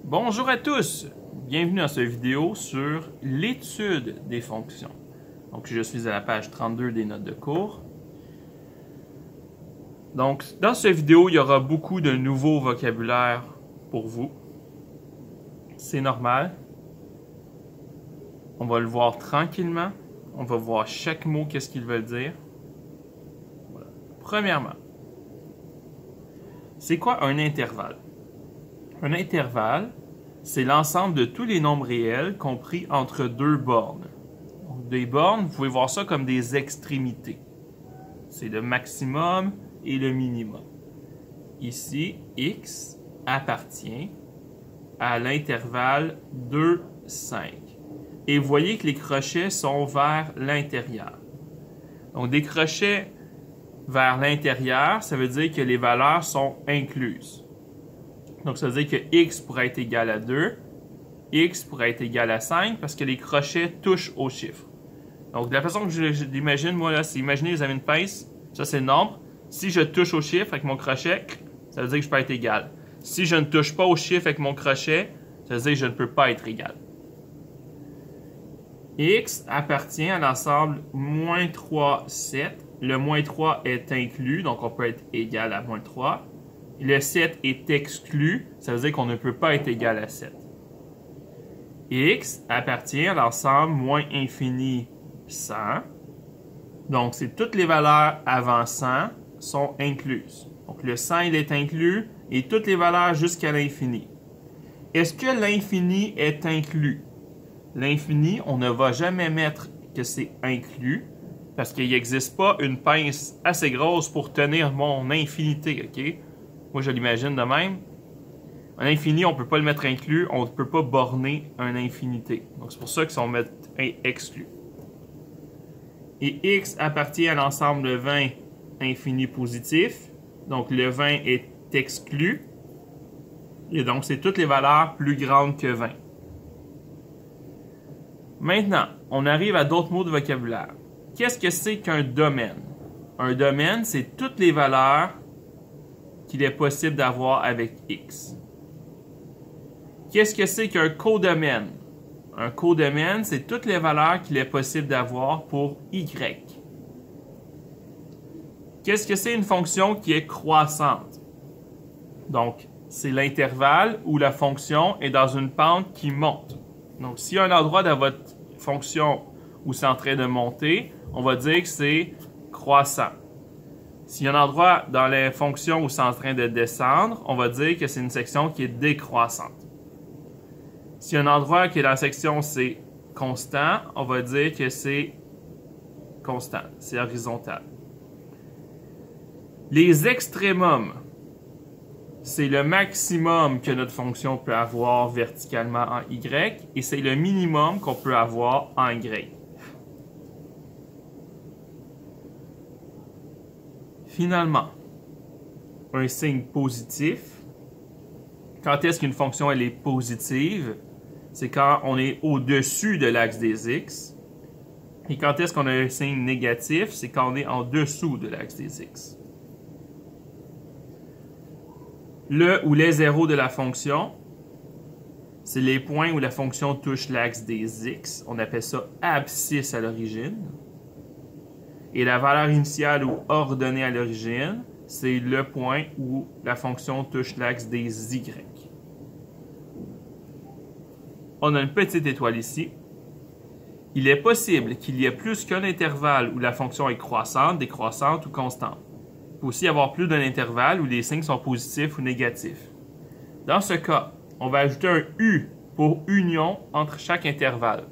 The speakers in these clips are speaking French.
Bonjour à tous, bienvenue dans cette vidéo sur l'étude des fonctions. Donc je suis à la page 32 des notes de cours. Donc dans cette vidéo, il y aura beaucoup de nouveaux vocabulaire pour vous. C'est normal. On va le voir tranquillement. On va voir chaque mot, qu'est-ce qu'il veut dire. Voilà. Premièrement, c'est quoi un intervalle? Un intervalle, c'est l'ensemble de tous les nombres réels compris entre deux bornes. Donc, des bornes, vous pouvez voir ça comme des extrémités. C'est le maximum et le minimum. Ici, x appartient à l'intervalle 2, 5. Et vous voyez que les crochets sont vers l'intérieur. Donc, des crochets vers l'intérieur, ça veut dire que les valeurs sont incluses. Donc, ça veut dire que x pourrait être égal à 2, x pourrait être égal à 5 parce que les crochets touchent au chiffre. Donc, de la façon que je l'imagine, moi, là, c'est imaginez, vous avez une pince, ça c'est le nombre. Si je touche au chiffre avec mon crochet, ça veut dire que je peux être égal. Si je ne touche pas au chiffre avec mon crochet, ça veut dire que je ne peux pas être égal. X appartient à l'ensemble moins 3, 7. Le moins 3 est inclus, donc on peut être égal à moins 3. Le 7 est exclu, ça veut dire qu'on ne peut pas être égal à 7. X appartient à l'ensemble moins infini 100. Donc, c'est toutes les valeurs avant 100 sont incluses. Donc, le 100, il est inclus et toutes les valeurs jusqu'à l'infini. Est-ce que l'infini est inclus? L'infini, on ne va jamais mettre que c'est inclus parce qu'il n'existe pas une pince assez grosse pour tenir mon infinité, ok? Moi, je l'imagine de même. Un infini, on ne peut pas le mettre inclus, on ne peut pas borner un infinité. Donc, c'est pour ça qu'ils sont exclus. Et x appartient à l'ensemble de 20 infini positif. Donc, le 20 est exclu. Et donc, c'est toutes les valeurs plus grandes que 20. Maintenant, on arrive à d'autres mots de vocabulaire. Qu'est-ce que c'est qu'un domaine? Un domaine, c'est toutes les valeurs qu'il est possible d'avoir avec x. Qu'est-ce que c'est qu'un codomaine? Un codomaine, c'est toutes les valeurs qu'il est possible d'avoir pour y. Qu'est-ce que c'est une fonction qui est croissante? Donc, c'est l'intervalle où la fonction est dans une pente qui monte. Donc, s'il y a un endroit dans votre fonction où c'est en train de monter, on va dire que c'est croissant. S'il y a un endroit dans la fonction où c'est en train de descendre, on va dire que c'est une section qui est décroissante. S'il y a un endroit qui est dans la section c'est constant, on va dire que c'est constant, c'est horizontal. Les extrémums, c'est le maximum que notre fonction peut avoir verticalement en y et c'est le minimum qu'on peut avoir en y. Finalement, un signe positif, quand est-ce qu'une fonction elle est positive? C'est quand on est au-dessus de l'axe des x. Et quand est-ce qu'on a un signe négatif? C'est quand on est en dessous de l'axe des x. Le ou les zéros de la fonction, c'est les points où la fonction touche l'axe des x. On appelle ça abscisse à l'origine. Et la valeur initiale ou ordonnée à l'origine, c'est le point où la fonction touche l'axe des y. On a une petite étoile ici. Il est possible qu'il y ait plus qu'un intervalle où la fonction est croissante, décroissante ou constante. Il peut aussi y avoir plus d'un intervalle où les signes sont positifs ou négatifs. Dans ce cas, on va ajouter un U pour union entre chaque intervalle.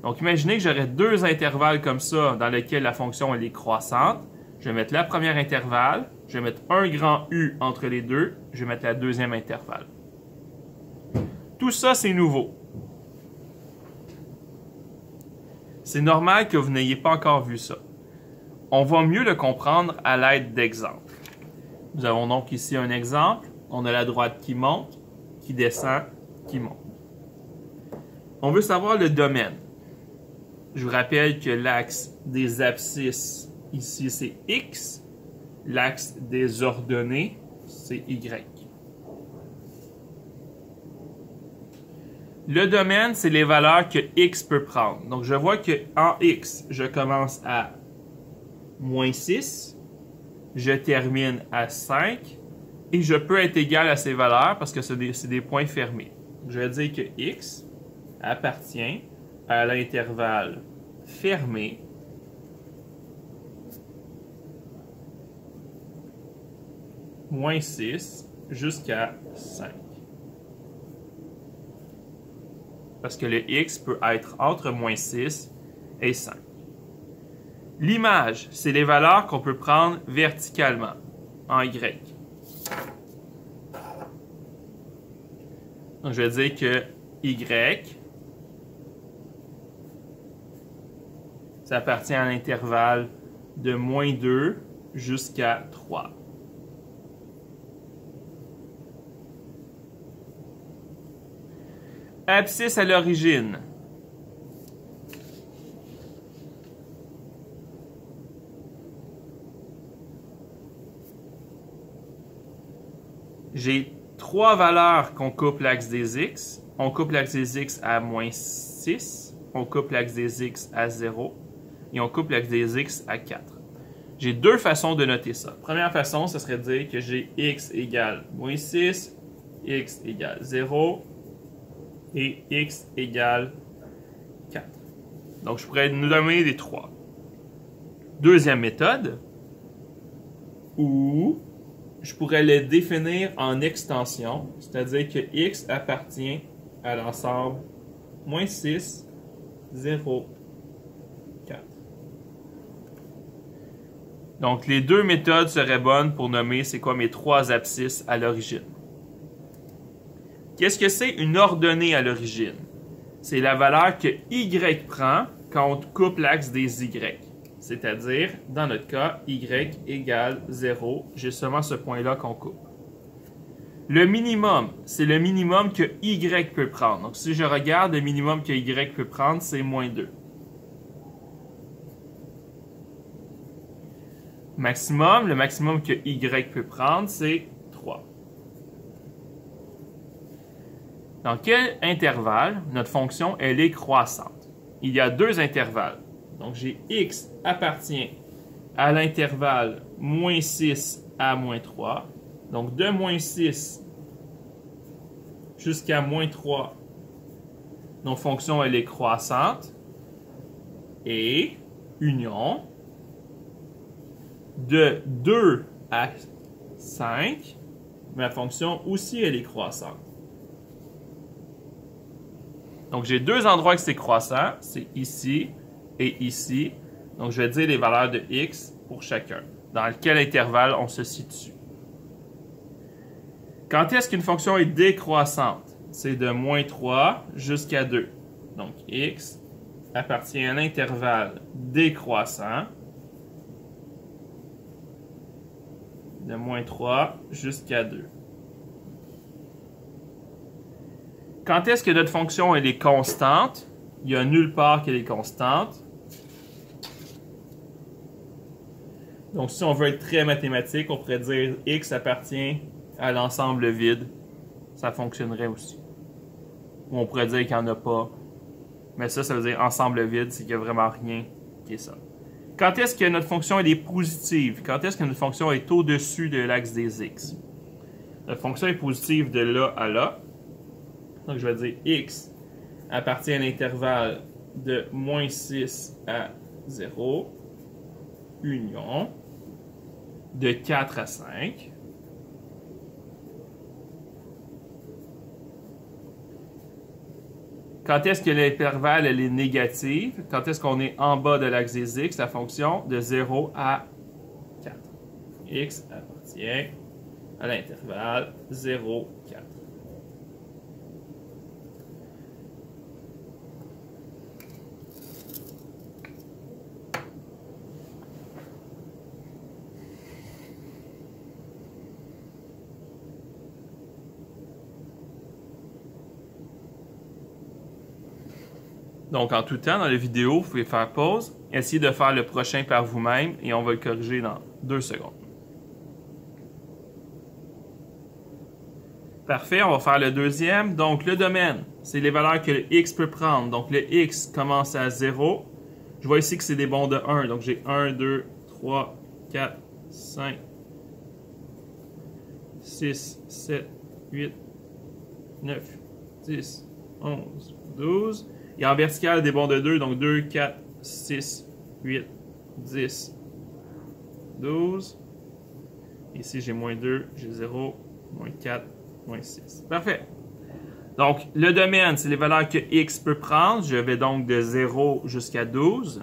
Donc, imaginez que j'aurais deux intervalles comme ça dans lesquels la fonction elle est croissante. Je vais mettre la première intervalle, je vais mettre un grand U entre les deux, je vais mettre la deuxième intervalle. Tout ça, c'est nouveau. C'est normal que vous n'ayez pas encore vu ça. On va mieux le comprendre à l'aide d'exemples. Nous avons donc ici un exemple. On a la droite qui monte, qui descend, qui monte. On veut savoir le domaine. Je vous rappelle que l'axe des abscisses, ici, c'est X. L'axe des ordonnées, c'est Y. Le domaine, c'est les valeurs que x peut prendre. Donc, je vois qu'en x, je commence à moins 6, je termine à 5, et je peux être égal à ces valeurs parce que c'est des points fermés. Je vais dire que x appartient à l'intervalle fermé moins 6 jusqu'à 5. Parce que le x peut être entre moins 6 et 5. L'image, c'est les valeurs qu'on peut prendre verticalement, en y. Donc, je vais dire que y, ça appartient à l'intervalle de moins 2 jusqu'à 3. Abscisse à l'origine. J'ai trois valeurs qu'on coupe l'axe des x. On coupe l'axe des x à moins 6. On coupe l'axe des x à 0. Et on coupe l'axe des x à 4. J'ai deux façons de noter ça. Première façon, ce serait de dire que j'ai x égale moins 6, x égale 0 et x égale 4. Donc, je pourrais nous nommer les trois. Deuxième méthode, où je pourrais les définir en extension, c'est-à-dire que x appartient à l'ensemble moins 6, 0, 4. Donc, les deux méthodes seraient bonnes pour nommer c'est quoi mes trois abscisses à l'origine. Qu'est-ce que c'est une ordonnée à l'origine? C'est la valeur que y prend quand on coupe l'axe des y. C'est-à-dire, dans notre cas, y égale 0. J'ai seulement ce point-là qu'on coupe. Le minimum, c'est le minimum que y peut prendre. Donc, si je regarde, le minimum que y peut prendre, c'est moins 2. Maximum, le maximum que y peut prendre, c'est 3. Dans quel intervalle notre fonction elle est croissante? Il y a deux intervalles. Donc, j'ai x appartient à l'intervalle moins 6 à moins 3. Donc, de moins 6 jusqu'à moins 3, notre fonction elle est croissante. Et union de 2 à 5, ma fonction aussi elle est croissante. Donc, j'ai deux endroits que c'est croissant, c'est ici et ici. Donc, je vais dire les valeurs de x pour chacun. Dans quel intervalle on se situe. Quand est-ce qu'une fonction est décroissante? C'est de moins 3 jusqu'à 2. Donc, x appartient à l'intervalle décroissant de moins 3 jusqu'à 2. Quand est-ce que notre fonction elle est constante? Il n'y a nulle part qu'elle est constante. Donc, si on veut être très mathématique, on pourrait dire x appartient à l'ensemble vide. Ça fonctionnerait aussi. Ou on pourrait dire qu'il n'y en a pas. Mais ça veut dire ensemble vide, c'est qu'il n'y a vraiment rien qui est ça. Quand est-ce que notre fonction elle est positive? Quand est-ce que notre fonction est au-dessus de l'axe des x? Notre fonction est positive de là à là. Donc, je vais dire x appartient à l'intervalle de moins 6 à 0, union de 4 à 5. Quand est-ce que l'intervalle elle est négative? Quand est-ce qu'on est en bas de l'axe des x? La fonction de 0 à 4. X appartient à l'intervalle 0, 4. Donc, en tout temps, dans la vidéo, vous pouvez faire pause, essayez de faire le prochain par vous-même et on va le corriger dans 2 secondes. Parfait, on va faire le deuxième. Donc, le domaine, c'est les valeurs que le x peut prendre. Donc, le x commence à 0. Je vois ici que c'est des bons de 1. Donc, j'ai 1, 2, 3, 4, 5, 6, 7, 8, 9, 10, 11, 12. Et en vertical, des bons de 2. Donc, 2, 4, 6, 8, 10, 12. Ici, j'ai moins 2, j'ai 0, moins 4, moins 6. Parfait. Donc, le domaine, c'est les valeurs que x peut prendre. Je vais donc de 0 jusqu'à 12.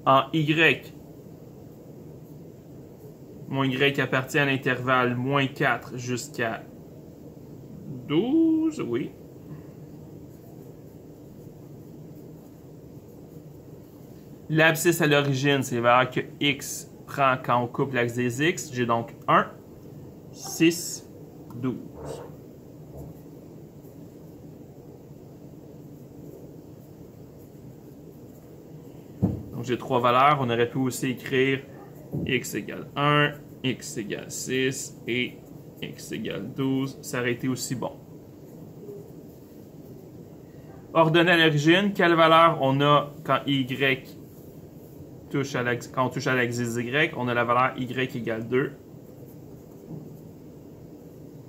En y, mon y appartient à l'intervalle moins 4 jusqu'à 12, oui. L'abscisse à l'origine, c'est les valeurs que x prend quand on coupe l'axe des x. J'ai donc 1, 6, 12. Donc j'ai trois valeurs. On aurait pu aussi écrire x égale 1, x égale 6 et x égale 12. Ça aurait été aussi bon. Ordonné à l'origine, quelle valeur on a quand y quand on touche à l'axe des y? On a la valeur y égale 2.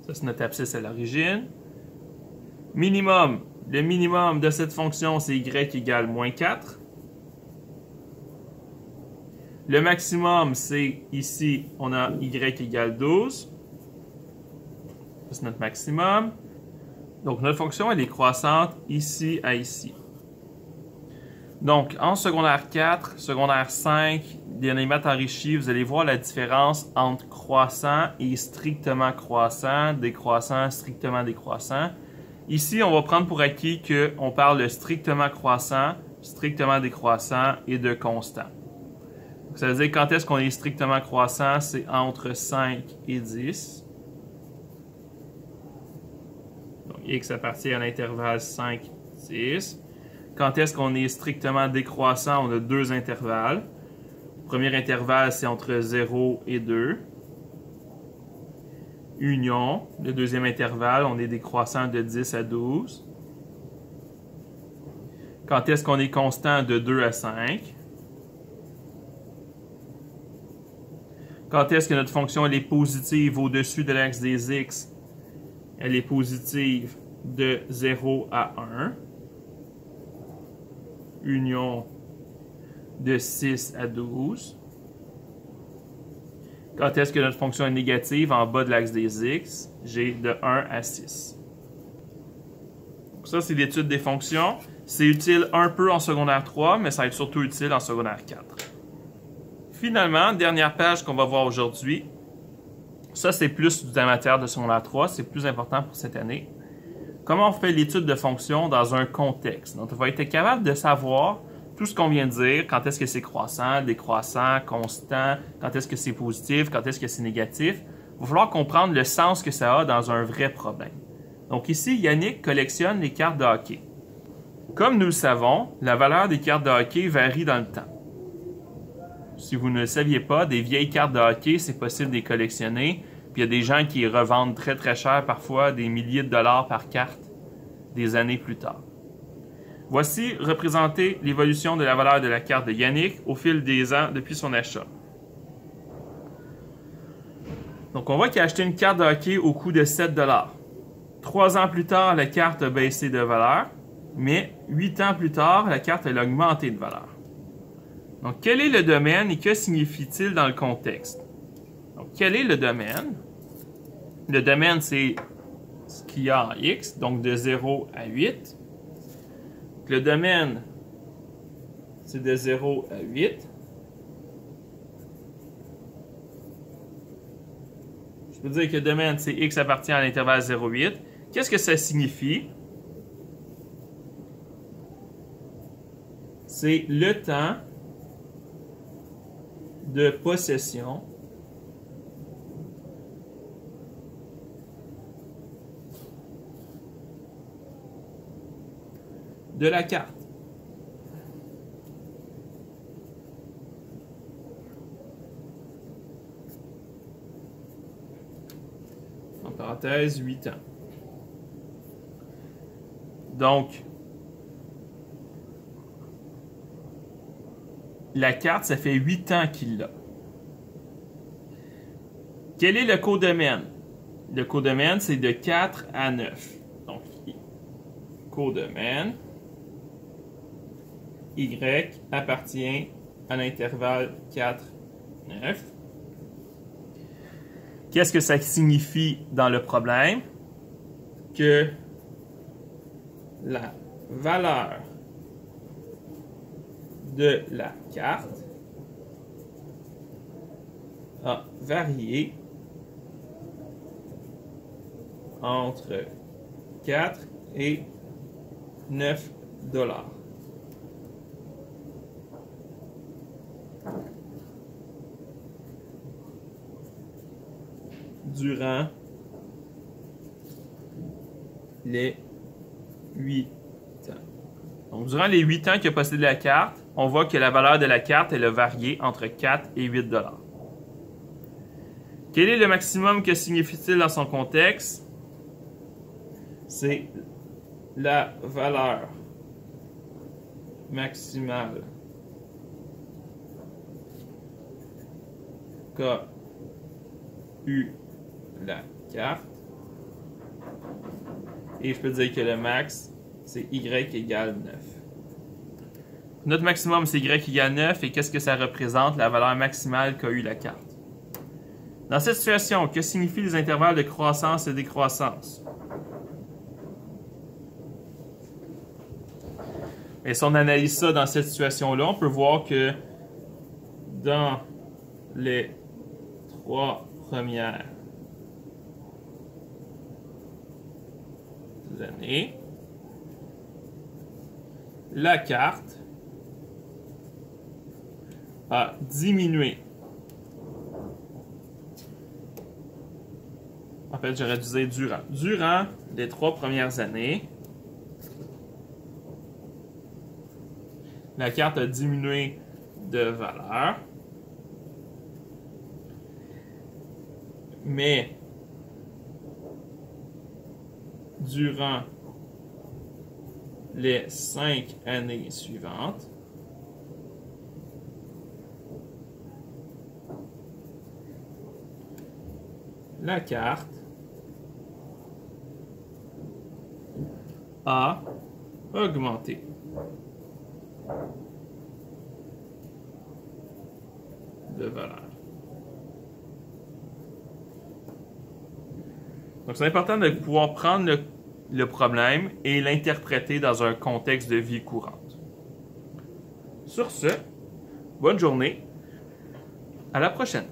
Ça, c'est notre abscisse à l'origine. Minimum. Le minimum de cette fonction, c'est y égale moins 4. Le maximum, c'est ici, on a y égale 12. Ça, c'est notre maximum. Donc, notre fonction, elle est croissante ici à ici. Donc, en secondaire 4, secondaire 5, dernier maths enrichi, vous allez voir la différence entre croissant et strictement croissant, décroissant, strictement décroissant. Ici, on va prendre pour acquis qu'on parle de strictement croissant, strictement décroissant et de constant. Donc, ça veut dire quand est-ce qu'on est strictement croissant, c'est entre 5 et 10. Donc, x appartient à l'intervalle 5, 10. Quand est-ce qu'on est strictement décroissant? On a deux intervalles. Le premier intervalle, c'est entre 0 et 2. Union. Le deuxième intervalle, on est décroissant de 10 à 12. Quand est-ce qu'on est constant? De 2 à 5. Quand est-ce que notre fonction elle est positive au-dessus de l'axe des x? Elle est positive de 0 à 1. Union de 6 à 12. Quand est-ce que notre fonction est négative en bas de l'axe des x? J'ai de 1 à 6. Donc ça, c'est l'étude des fonctions. C'est utile un peu en secondaire 3, mais ça va être surtout utile en secondaire 4. Finalement, dernière page qu'on va voir aujourd'hui. Ça, c'est plus de la matière de secondaire 3. C'est plus important pour cette année. Comment on fait l'étude de fonctions dans un contexte? Donc, on va être capable de savoir tout ce qu'on vient de dire, quand est-ce que c'est croissant, décroissant, constant, quand est-ce que c'est positif, quand est-ce que c'est négatif. Il va falloir comprendre le sens que ça a dans un vrai problème. Donc ici, Yannick collectionne les cartes de hockey. Comme nous le savons, la valeur des cartes de hockey varie dans le temps. Si vous ne le saviez pas, des vieilles cartes de hockey, c'est possible de les collectionner. Puis il y a des gens qui les revendent très très cher, parfois des milliers de dollars par carte, des années plus tard. Voici représenter l'évolution de la valeur de la carte de Yannick au fil des ans depuis son achat. Donc on voit qu'il a acheté une carte de hockey au coût de 7 dollars. 3 ans plus tard, la carte a baissé de valeur, mais 8 ans plus tard, la carte a augmenté de valeur. Donc quel est le domaine et que signifie-t-il dans le contexte? Donc quel est le domaine? Le domaine, c'est ce qu'il y a en x, donc de 0 à 8. Le domaine, c'est de 0 à 8. Je peux dire que le domaine, c'est x appartient à l'intervalle 0,8. Qu'est-ce que ça signifie? C'est le temps de possession de la carte. parenthèse, 8 ans. Donc, la carte, ça fait 8 ans qu'il l'a. Quel est le codomaine? Le codomaine, c'est de 4 à 9. Donc, codomaine, Y appartient à l'intervalle 4, 9. Qu'est-ce que ça signifie dans le problème? Que la valeur de la carte a varié entre 4 et 9 $. Durant les 8 ans. Donc, durant les 8 ans qu'il a possédé la carte, on voit que la valeur de la carte, elle a varié entre 4 et 8 $. Quel est le maximum que signifie-t-il dans son contexte? C'est la valeur maximale qu'a eu la carte. Et je peux dire que le max, c'est Y égale 9. Notre maximum, c'est Y égale 9. Et qu'est-ce que ça représente? La valeur maximale qu'a eu la carte. Dans cette situation, que signifient les intervalles de croissance et décroissance? Et si on analyse ça dans cette situation-là, on peut voir que dans les 3 premières années, la carte a diminué. En fait, j'aurais dû dire durant. Durant les 3 premières années, la carte a diminué de valeur. Mais durant les 5 années suivantes, la carte a augmenté. De valeur. Donc, c'est important de pouvoir prendre le problème et l'interpréter dans un contexte de vie courante. Sur ce, bonne journée. À la prochaine.